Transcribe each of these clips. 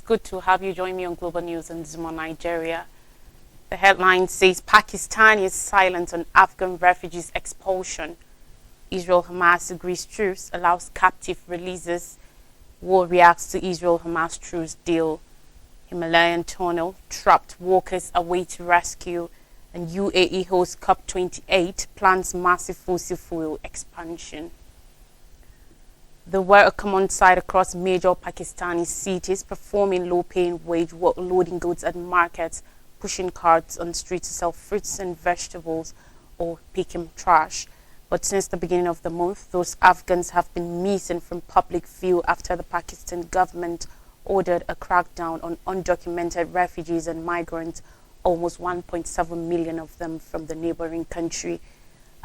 good to have you join me on Global News in Zuma, Nigeria. The headline says Pakistan is silent on Afghan refugees expulsion. Israel-Hamas agrees truce, allows captive releases. War reacts to Israel-Hamas truce deal. Himalayan tunnel, trapped workers await rescue. And UAE hosts COP28, plans massive fossil fuel expansion. There were a common sight across major Pakistani cities, performing low-paying wage work, loading goods at markets, pushing carts on streets to sell fruits and vegetables, or picking trash. But since the beginning of the month, those Afghans have been missing from public view after the Pakistan government ordered a crackdown on undocumented refugees and migrants, almost 1.7 million of them from the neighboring country.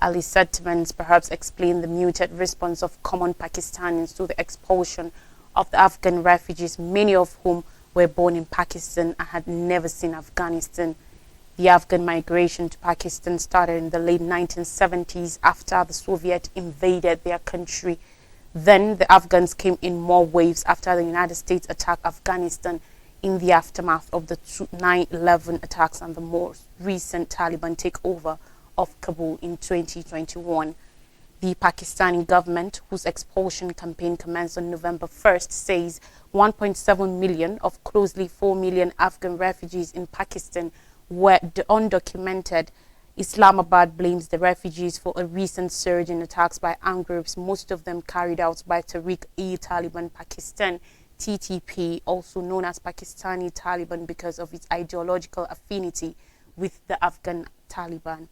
Ali's sentiments perhaps explain the muted response of common Pakistanis to the expulsion of the Afghan refugees, many of whom were born in Pakistan and had never seen Afghanistan. The Afghan migration to Pakistan started in the late 1970s after the Soviets invaded their country. Then the Afghans came in more waves after the United States attacked Afghanistan in the aftermath of the 9/11 attacks and the more recent Taliban takeover of Kabul in 2021. The Pakistani government, whose expulsion campaign commenced on November 1st, says 1.7 million of closely 4 million Afghan refugees in Pakistan were undocumented. Islamabad blames the refugees for a recent surge in attacks by armed groups, most of them carried out by Tehreek-e-Taliban Pakistan, TTP, also known as Pakistani Taliban because of its ideological affinity with the Afghan Taliban.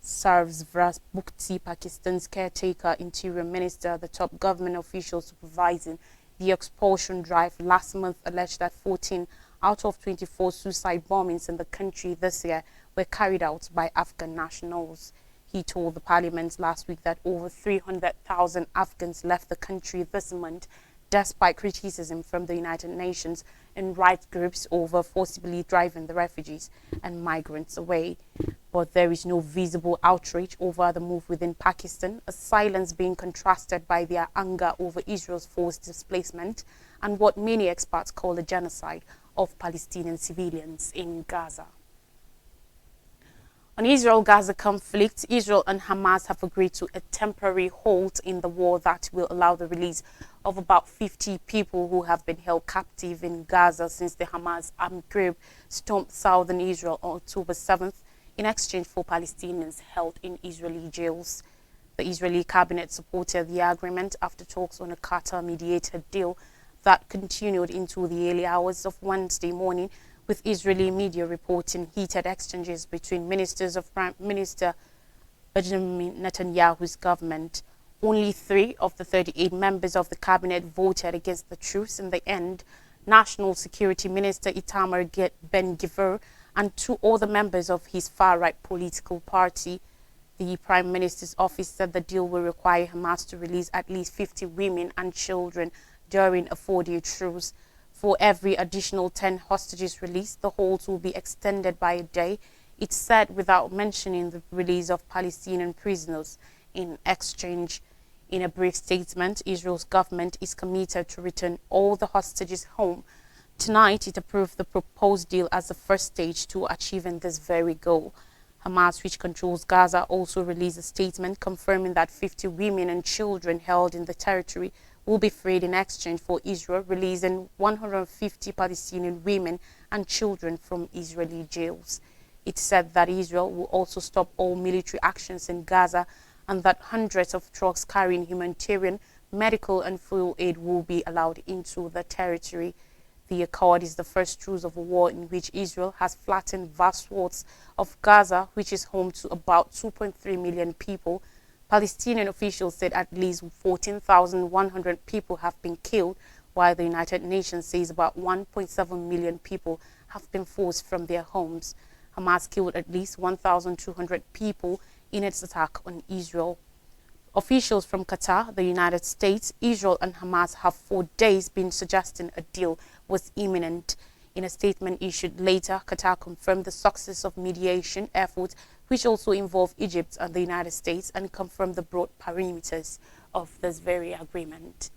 Sarfraz Bukti, Pakistan's caretaker interior minister, the top government official supervising the expulsion drive last month, alleged that 14 out of 24 suicide bombings in the country this year were carried out by Afghan nationals. He told the parliament last week that over 300,000 Afghans left the country this month, despite criticism from the United Nations and rights groups over forcibly driving the refugees and migrants away. But there is no visible outrage over the move within Pakistan, a silence being contrasted by their anger over Israel's forced displacement and what many experts call a genocide of Palestinian civilians in Gaza. On Israel-Gaza conflict, Israel and Hamas have agreed to a temporary halt in the war that will allow the release of about 50 people who have been held captive in Gaza since the Hamas armed group stormed southern Israel on October 7th in exchange for Palestinians held in Israeli jails. The Israeli cabinet supported the agreement after talks on a Qatar-mediated deal that continued into the early hours of Wednesday morning, with Israeli media reporting heated exchanges between ministers of Prime Minister Benjamin Netanyahu's government. Only 3 of the 38 members of the cabinet voted against the truce in the end. National Security Minister Itamar Ben-Gvir and 2 other members of his far-right political party. The Prime Minister's office said the deal will require Hamas to release at least 50 women and children during a 4-day truce. For every additional 10 hostages released, the hold will be extended by a day, it said, without mentioning the release of Palestinian prisoners in exchange. In a brief statement, Israel's government is committed to return all the hostages home. Tonight, it approved the proposed deal as the first stage to achieving this very goal. Hamas, which controls Gaza, also released a statement confirming that 50 women and children held in the territory will be freed in exchange for Israel releasing 150 Palestinian women and children from Israeli jails. It said that Israel will also stop all military actions in Gaza and that hundreds of trucks carrying humanitarian, medical and fuel aid will be allowed into the territory. The accord is the first truce of a war in which Israel has flattened vast swaths of Gaza, which is home to about 2.3 million people. Palestinian officials said at least 14,100 people have been killed, while the United Nations says about 1.7 million people have been forced from their homes. Hamas killed at least 1,200 people in its attack on Israel. Officials from Qatar, the United States, Israel and Hamas have for days been suggesting a deal was imminent. In a statement issued later, Qatar confirmed the success of mediation efforts, which also involve Egypt and the United States, and confirmed the broad parameters of this very agreement.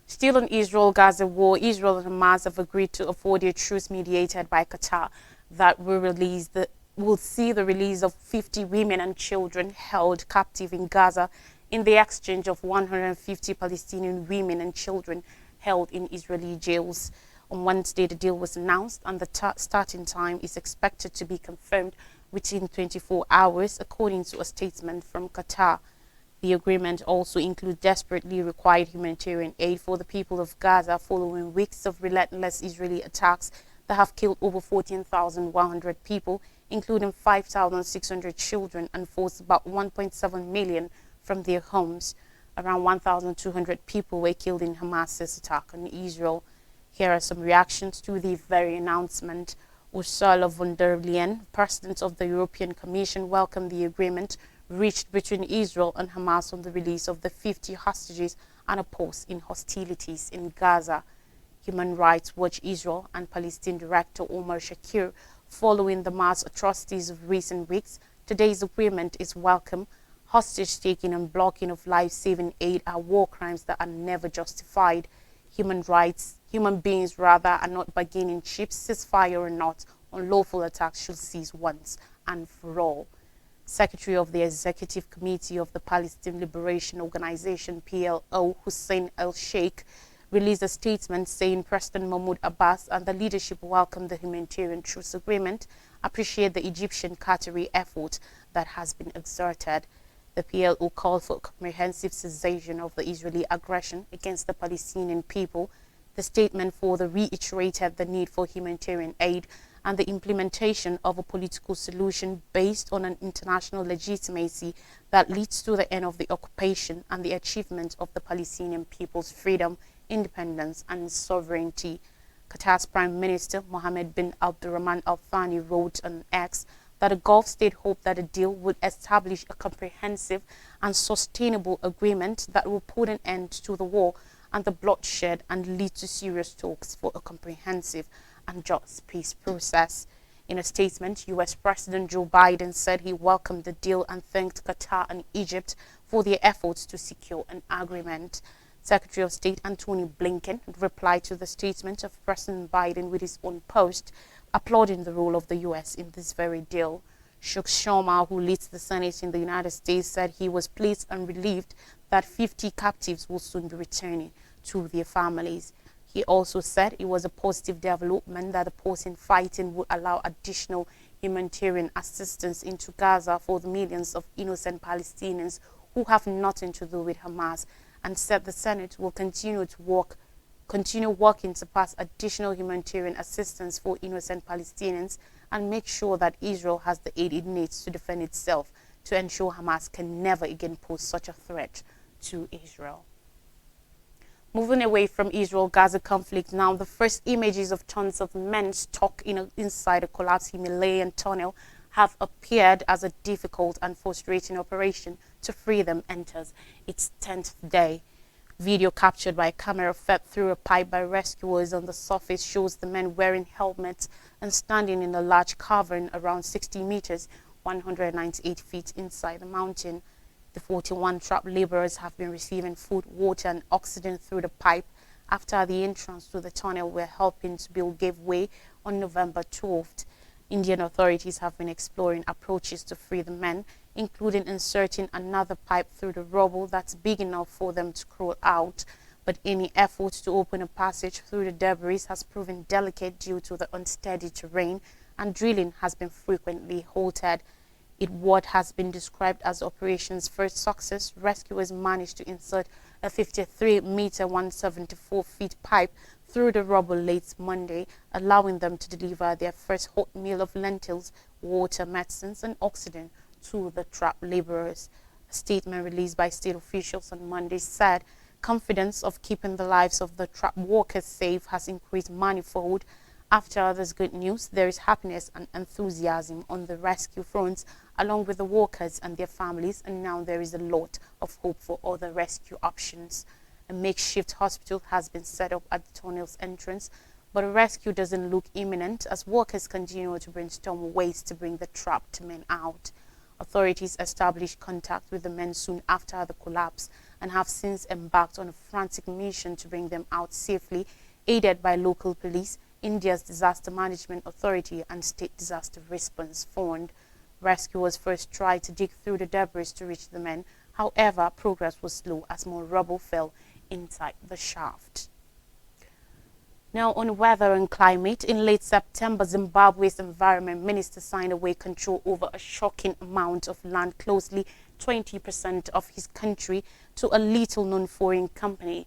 Still on Israel-Gaza war, Israel and Hamas have agreed to a 4-day truce mediated by Qatar that will see the release of 50 women and children held captive in Gaza in the exchange of 150 Palestinian women and children held in Israeli jails. On Wednesday, the deal was announced and the starting time is expected to be confirmed within 24 hours, according to a statement from Qatar. The agreement also includes desperately required humanitarian aid for the people of Gaza following weeks of relentless Israeli attacks that have killed over 14,100 people, including 5,600 children, and forced about 1.7 million from their homes. Around 1,200 people were killed in Hamas's attack on Israel. Here are some reactions to the very announcement. Ursula von der Leyen, President of the European Commission, welcomed the agreement reached between Israel and Hamas on the release of the 50 hostages and a pause in hostilities in Gaza. Human Rights Watch Israel and Palestine Director Omar Shakir, following the mass atrocities of recent weeks, today's agreement is welcome. Hostage-taking and blocking of life-saving aid are war crimes that are never justified. Human beings are not bargaining chips. Ceasefire or not, unlawful attacks should cease once and for all. Secretary of the Executive Committee of the Palestine Liberation Organization, PLO, Hussein El-Sheikh, released a statement saying President Mahmoud Abbas and the leadership welcome the humanitarian truce agreement, appreciate the Egyptian-Qatari effort that has been exerted. The PLO called for a comprehensive cessation of the Israeli aggression against the Palestinian people. The statement further reiterated the need for humanitarian aid and the implementation of a political solution based on an international legitimacy that leads to the end of the occupation and the achievement of the Palestinian people's freedom, independence and sovereignty. Qatar's Prime Minister Mohammed bin Abdulrahman Al Thani wrote on X that the Gulf state hoped that a deal would establish a comprehensive and sustainable agreement that will put an end to the war and the bloodshed and lead to serious talks for a comprehensive and just peace process. In a statement, U.S. President Joe Biden said he welcomed the deal and thanked Qatar and Egypt for their efforts to secure an agreement. Secretary of State Antony Blinken replied to the statement of President Biden with his own post, applauding the role of the U.S. in this very deal. Chuck Schumer, who leads the Senate in the United States, said he was pleased and relieved that 50 captives will soon be returning to their families. He also said it was a positive development that the pause in fighting would allow additional humanitarian assistance into Gaza for the millions of innocent Palestinians who have nothing to do with Hamas, and said the Senate will continue working to pass additional humanitarian assistance for innocent Palestinians and make sure that Israel has the aid it needs to defend itself, to ensure Hamas can never again pose such a threat to Israel. Moving away from Israel-Gaza conflict now, the first images of tons of men stuck inside a collapsed Himalayan tunnel have appeared as a difficult and frustrating operation to free them enters its 10th day. Video captured by a camera fed through a pipe by rescuers on the surface shows the men wearing helmets and standing in a large cavern around 60 meters, 198 feet inside the mountain. The 41 trapped laborers have been receiving food, water and oxygen through the pipe after the entrance to the tunnel where helping to build gave way on November 12th. Indian authorities have been exploring approaches to free the men, including inserting another pipe through the rubble that's big enough for them to crawl out. But any effort to open a passage through the debris has proven delicate due to the unsteady terrain, and drilling has been frequently halted. In what has been described as the operation's first success, rescuers managed to insert a 53-meter, 174-feet pipe through the rubble late Monday, allowing them to deliver their first hot meal of lentils, water, medicines, and oxygen to the trapped laborers. A statement released by state officials on Monday said confidence of keeping the lives of the trapped workers safe has increased manifold. After this good news, there is happiness and enthusiasm on the rescue fronts, along with the workers and their families, and now there is a lot of hope for other rescue options. A makeshift hospital has been set up at the tunnel's entrance, but a rescue doesn't look imminent as workers continue to brainstorm ways to bring the trapped men out. Authorities established contact with the men soon after the collapse and have since embarked on a frantic mission to bring them out safely, aided by local police, India's Disaster Management Authority and State Disaster Response Fund. Rescuers first tried to dig through the debris to reach the men. However, progress was slow as more rubble fell inside the shaft. Now on weather and climate, in late September, Zimbabwe's environment minister signed away control over a shocking amount of land, closely 20% of his country, to a little-known foreign company.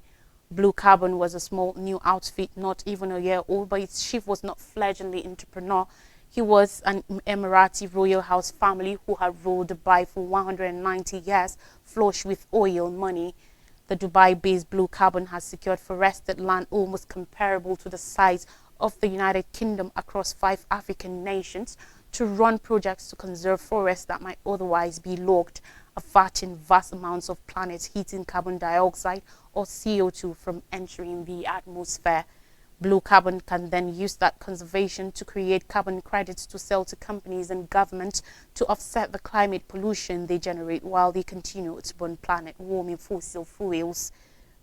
Blue Carbon was a small new outfit, not even a year old, but its chief was not fledgling entrepreneur. He was an Emirati royal house family who had ruled Dubai for 190 years, flush with oil money. The Dubai-based Blue Carbon has secured forested land almost comparable to the size of the United Kingdom across 5 African nations to run projects to conserve forests that might otherwise be logged, averting vast amounts of planet-heating carbon dioxide or CO2 from entering the atmosphere. Blue Carbon can then use that conservation to create carbon credits to sell to companies and governments to offset the climate pollution they generate while they continue to burn planet-warming fossil fuels.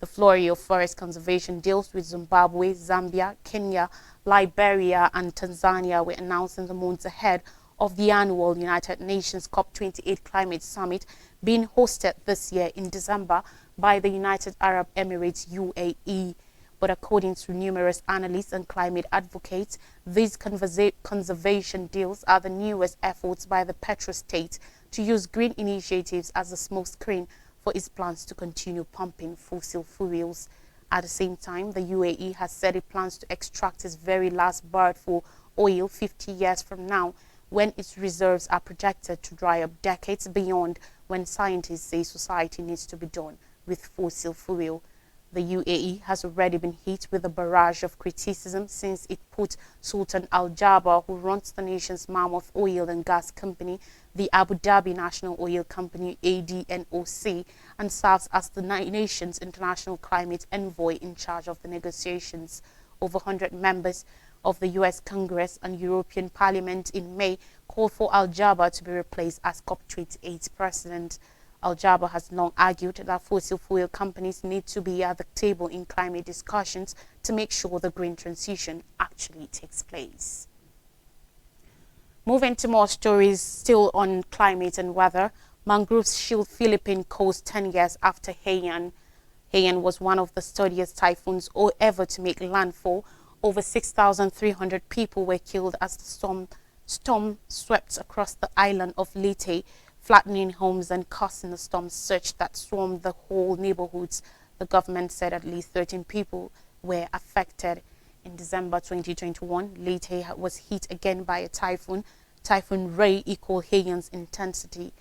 The flurry of forest conservation deals with Zimbabwe, Zambia, Kenya, Liberia and Tanzania were announced in the months ahead of the annual United Nations COP28 Climate Summit being hosted this year in December by the United Arab Emirates UAE. But according to numerous analysts and climate advocates, these conservation deals are the newest efforts by the petrostate to use green initiatives as a smokescreen for its plans to continue pumping fossil fuels. At the same time, the UAE has said it plans to extract its very last barrel for oil 50 years from now, when its reserves are projected to dry up decades beyond when scientists say society needs to be done with fossil fuel. The UAE has already been hit with a barrage of criticism since it put Sultan Al Jaber, who runs the nation's mammoth oil and gas company, the Abu Dhabi National Oil Company ADNOC, and serves as the nation's international climate envoy in charge of the negotiations. Over 100 members of the US Congress and European Parliament in May called for Al Jaber to be replaced as COP28 president. Al Jaber has long argued that fossil fuel companies need to be at the table in climate discussions to make sure the green transition actually takes place. Moving to more stories still on climate and weather, mangroves shield Philippine coast 10 years after Haiyan. Haiyan was one of the steadiest typhoons ever to make landfall. Over 6,300 people were killed as the storm swept across the island of Leyte, flattening homes and causing a storm surge that swarmed the whole neighborhoods. The government said at least 13 people were affected. In December 2021, Leyte was hit again by a typhoon. Typhoon Ray equaled Haiyan's intensity.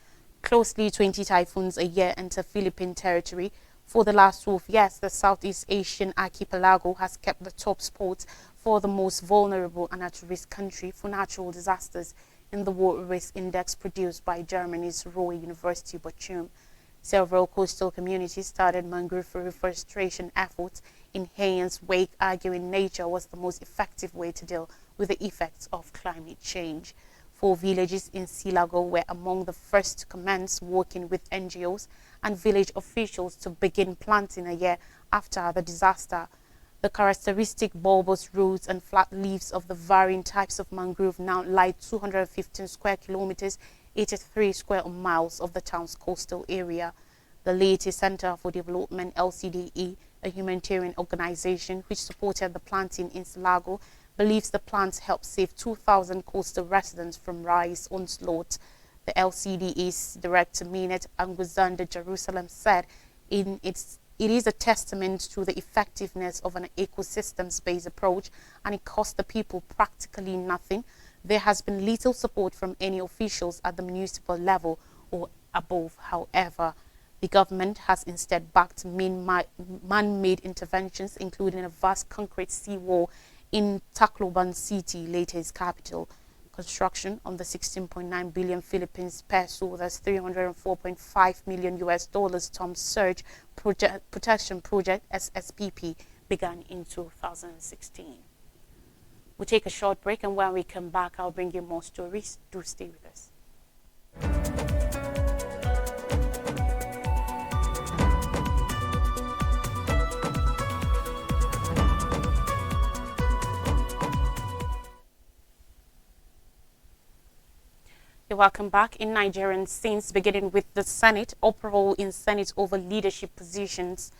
Closely 20 typhoons a year enter Philippine territory. For the last 12 years, the Southeast Asian archipelago has kept the top spot for the most vulnerable and at-risk country for natural disasters in the World Risk Index produced by Germany's Ruhr University Bochum. Several coastal communities started mangrove reforestation efforts in Haiyan's wake, arguing nature was the most effective way to deal with the effects of climate change. 4 villages in Silago were among the first to commence working with NGOs and village officials to begin planting a year after the disaster. The characteristic bulbous roots and flat leaves of the varying types of mangrove now lie 215 square kilometers, 83 square miles of the town's coastal area. The Leyte Center for Development LCDE, a humanitarian organization which supported the planting in Silago, believes the plants help save 2,000 coastal residents from rice onslaught. The LCDE's director, Minette Anguzanda Jerusalem, said it is a testament to the effectiveness of an ecosystem-based approach, and it costs the people practically nothing. There has been little support from any officials at the municipal level or above. However, the government has instead backed man-made interventions, including a vast concrete seawall in Tacloban City, Leyte's capital. Construction on the 16.9 billion Philippines peso, that's $304.5 million term surge protection project SSPP began in 2016. We'll take a short break, and when we come back, I'll bring you more stories. Do stay with us. welcome back. In Nigerian scenes, beginning with the Senate, uproar in Senate over leadership positions.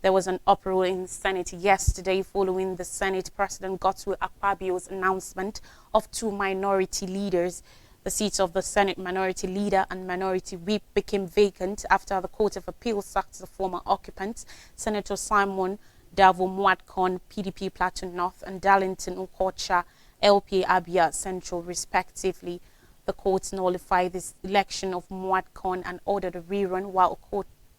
There was an uproar in Senate yesterday following the Senate President Godswill Akpabio's announcement of two minority leaders. The seats of the Senate Minority Leader and Minority Whip became vacant after the Court of Appeal sacked the former occupants, Senator Simon Davo Muadkon, PDP Plateau North, and Darlington Ukocha, LP Abia Central, respectively. The court nullified this election of Muadkon and ordered a rerun, while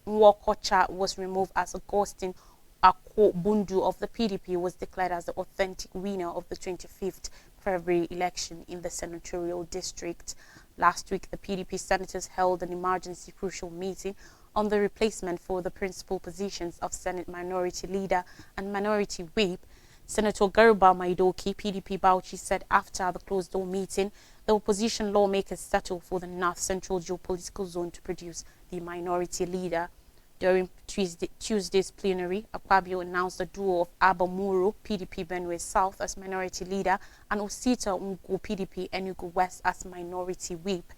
Ukocha was removed as Augustine Bundu of the PDP was declared as the authentic winner of the 25th February election in the senatorial district. Last week, the PDP senators held an emergency crucial meeting on the replacement for the principal positions of Senate Minority Leader and Minority Whip. Senator Garba Maidoki, PDP Bauchi, said after the closed-door meeting, the opposition lawmakers settled for the North Central geopolitical zone to produce the Minority Leader. During Tuesday's plenary, Akpabio announced the duo of Abamuro, PDP Benue South, as Minority Leader and Osita Ungu, PDP Enugu West, as Minority Whip.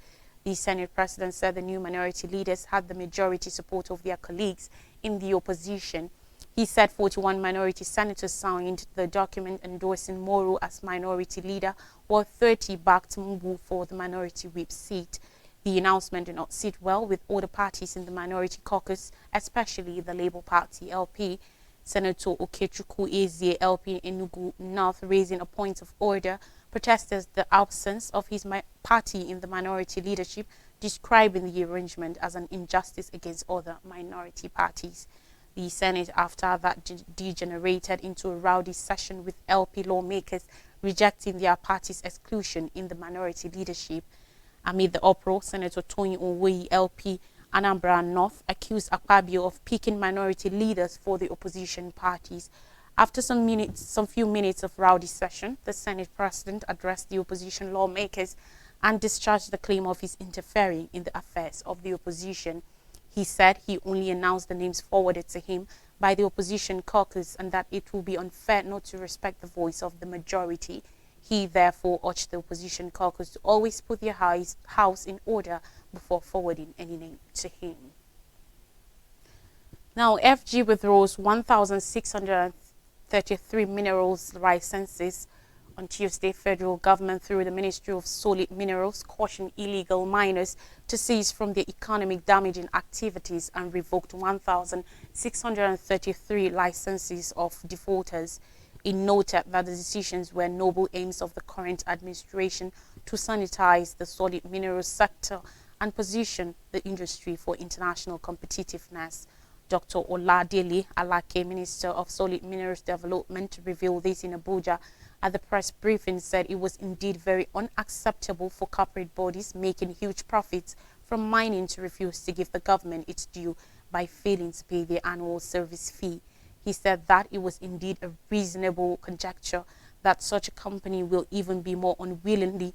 The Senate President said the new minority leaders had the majority support of their colleagues in the opposition. He said 41 minority senators signed the document endorsing Moro as minority leader, while 30 backed Mbu for the minority whip seat. The announcement did not sit well with other parties in the minority caucus, especially the Labour Party LP. Senator Okechukwu Ezie, LP Enugu North, raising a point of order, protested the absence of his party in the minority leadership, describing the arrangement as an injustice against other minority parties. The Senate, after that, degenerated into a rowdy session with LP lawmakers rejecting their party's exclusion in the minority leadership. Amid the uproar, Senator Tony Onwoyi, LP Anambra North, accused Akpabio of picking minority leaders for the opposition parties. After some few minutes of rowdy session, the Senate President addressed the opposition lawmakers and discharged the claim of his interfering in the affairs of the opposition. He said he only announced the names forwarded to him by the opposition caucus and that it will be unfair not to respect the voice of the majority. He therefore urged the opposition caucus to always put their house in order before forwarding any name to him. Now, FG withdraws 1,633 minerals licenses. On Tuesday, federal government through the Ministry of Solid Minerals cautioned illegal miners to cease from their economic damaging activities and revoked 1,633 licenses of defaulters. It noted that the decisions were noble aims of the current administration to sanitize the solid minerals sector and position the industry for international competitiveness. Dr. Oladele Alake, Minister of Solid Minerals Development, revealed this in Abuja at the press briefing, said it was indeed very unacceptable for corporate bodies making huge profits from mining to refuse to give the government its due by failing to pay their annual service fee. He said that it was indeed a reasonable conjecture that such a company will even be more unwilling to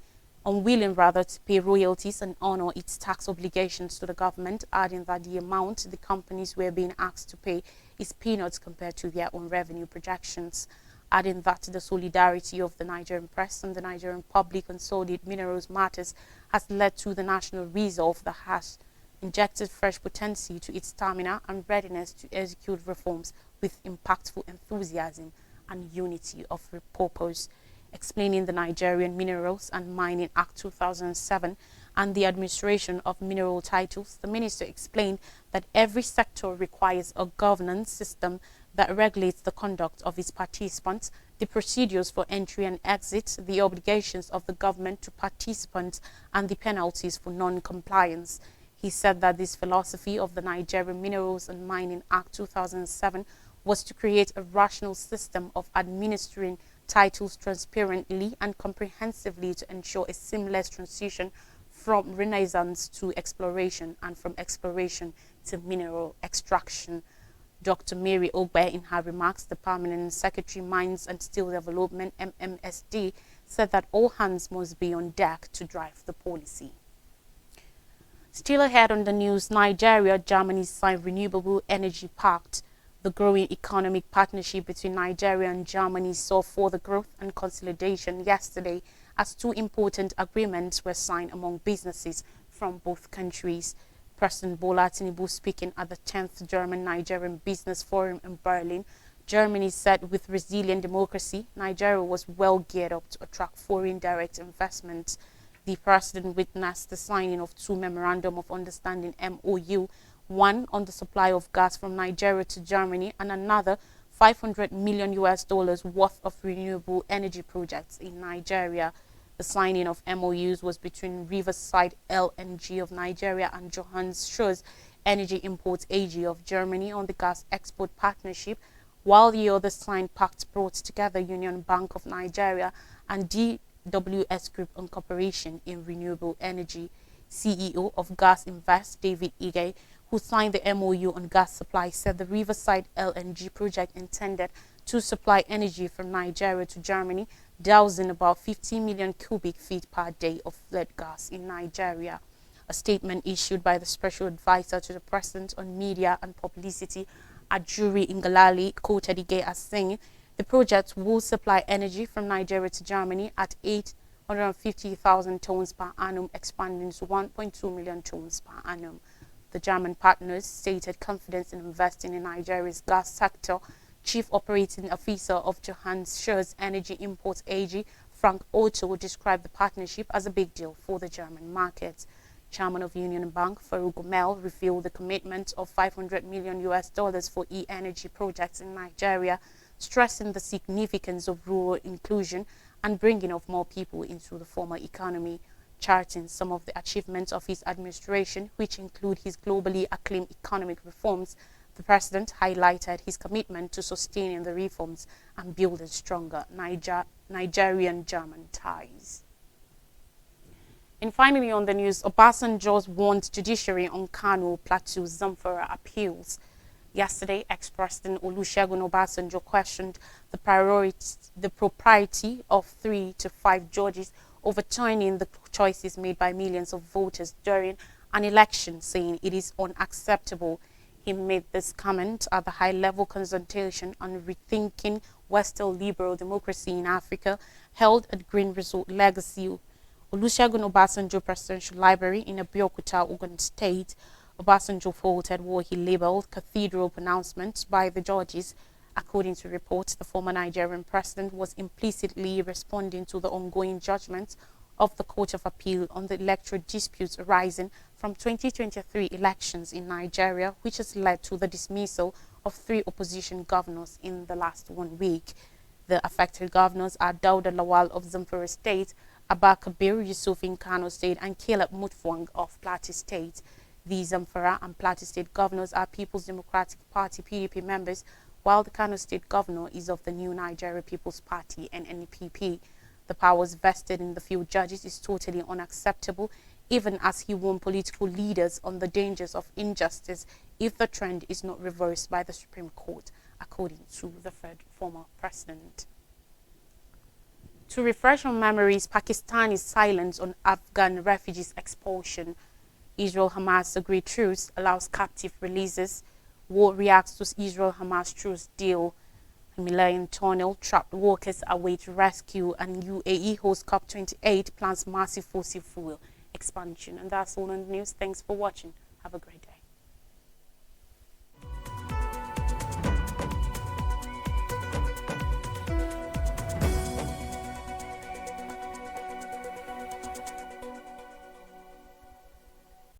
pay royalties and honor its tax obligations to the government, adding that the amount the companies were being asked to pay is peanuts compared to their own revenue projections. Adding that the solidarity of the Nigerian press and the Nigerian public on solid minerals matters has led to the national resolve that has injected fresh potency to its stamina and readiness to execute reforms with impactful enthusiasm and unity of purpose. Explaining the Nigerian Minerals and Mining Act 2007 and the administration of mineral titles, the minister explained that every sector requires a governance system that regulates the conduct of its participants, the procedures for entry and exit, the obligations of the government to participants, and the penalties for non-compliance. He said that this philosophy of the Nigerian Minerals and Mining Act 2007 was to create a rational system of administering titles transparently and comprehensively to ensure a seamless transition from renaissance to exploration and from exploration to mineral extraction. Dr. Mary Ogbe, in her remarks, the Permanent Secretary, Mines and Steel Development, MMSD, said that all hands must be on deck to drive the policy. Still ahead on the news, Nigeria, Germany signed Renewable Energy Pact. The growing economic partnership between Nigeria and Germany saw further growth and consolidation yesterday as two important agreements were signed among businesses from both countries. President Bola Tinubu, speaking at the 10th German-Nigerian Business Forum in Berlin, Germany said with resilient democracy, Nigeria was well geared up to attract foreign direct investments. The president witnessed the signing of two Memorandum of Understanding MOU, one on the supply of gas from Nigeria to Germany and another $500 million worth of renewable energy projects in Nigeria. The signing of MOUs was between Riverside LNG of Nigeria and Johannes Schurz Energy Imports AG of Germany on the gas export partnership, while the other signed pact brought together Union Bank of Nigeria and DWS Group on cooperation in renewable energy. CEO of Gas Invest, David Ige, who signed the MOU on gas supply, said the Riverside LNG project intended to supply energy from Nigeria to Germany, dousing about 50 million cubic feet per day of fled gas in Nigeria. A statement issued by the special advisor to the president on media and publicity, Ajuri Ngalali, quoted Ige as saying, the project will supply energy from Nigeria to Germany at 850,000 tons per annum, expanding to 1.2 million tons per annum. The German partners stated confidence in investing in Nigeria's gas sector. Chief Operating Officer of Johannes Schurz Energy Imports AG, Frank Otto, described the partnership as a big deal for the German market. Chairman of Union Bank, Farouk Gomel, revealed the commitment of $500 million for e-energy projects in Nigeria, stressing the significance of rural inclusion and bringing of more people into the formal economy. Charting some of the achievements of his administration, which include his globally acclaimed economic reforms, the president highlighted his commitment to sustaining the reforms and building stronger Nigerian-German ties. And finally on the news, Obasanjo warned judiciary on Kano Plateau Zamfara appeals. Yesterday, ex-President Olusegun Obasanjo questioned the propriety of 3 to 5 judges overturning the choices made by millions of voters during an election, saying it is unacceptable. He made this comment at the high-level consultation on rethinking Western liberal democracy in Africa held at Green Resort Legacy, Olusegun Obasanjo Presidential Library in Abeokuta, Ogun State. Obasanjo faulted what he labeled cathedral pronouncements by the judges. According to reports, the former Nigerian president was implicitly responding to the ongoing judgments of the Court of Appeal on the electoral disputes arising from 2023 elections in Nigeria, which has led to the dismissal of 3 opposition governors in the last 1 week. The affected governors are Dauda Lawal of Zamfara State, Abba Kabir Yusuf in Kano State, and Caleb Mutfwang of Plateau State. The Zamfara and Plateau State governors are People's Democratic Party (PDP) members, while the Kano State governor is of the New Nigeria People's Party (NNPP). The powers vested in the few judges is totally unacceptable, even as he warned political leaders on the dangers of injustice if the trend is not reversed by the Supreme Court, according to the third former president. To refresh our memories, Pakistani's silence on Afghan refugees' expulsion. Israel-Hamas agreed truce allows captive releases. War reacts to Israel-Hamas truce deal. Himalayan tunnel trapped workers await rescue, and UAE hosts COP28 plans massive fossil fuel expansion. And that's all on the news. Thanks for watching. Have a great day.